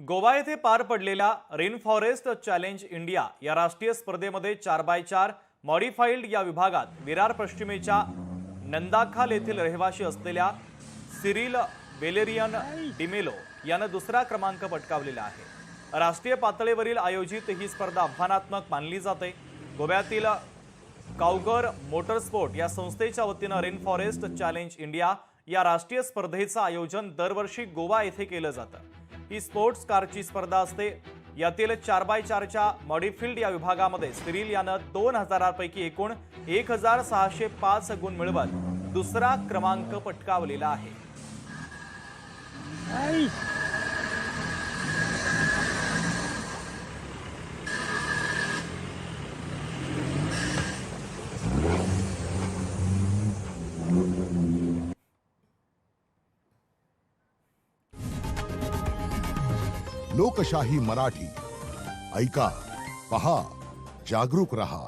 गोवा येथे पार पडलेल्या रेन फॉरेस्ट चॅलेंज इंडिया या राष्ट्रीय स्पर्धेमध्ये 4x4 मॉडिफाईड या विभागात विरार पश्चिमेच्या नंदाखाल येथील रहिवासी असलेल्या सिरिल बेलेरियन डिमेलो यानं दुसरा क्रमांक पटकावलेला आहे। राष्ट्रीय पातळीवरील आयोजित ही स्पर्धा आव्हानात्मक मानली जाते। गोव्यातील काउगर मोटरस्पोर्ट या संस्थेच्या वतीनं रेन फॉरेस्ट चॅलेंज इंडिया या राष्ट्रीय स्पर्धेचं आयोजन दरवर्षी गोवा येथे केलं जातं। ही स्पोर्ट्स कारची स्पर्धा असते। यातील 4x4च्या मॉडिफाईड या विभागामध्ये सिरिल यानं 2000 पैकी एकूण 1605 गुण मिळवत दुसरा क्रमांक पटकावलेला आहे। लोकशाही मराठी ऐका, पहा, जागरूक रहा।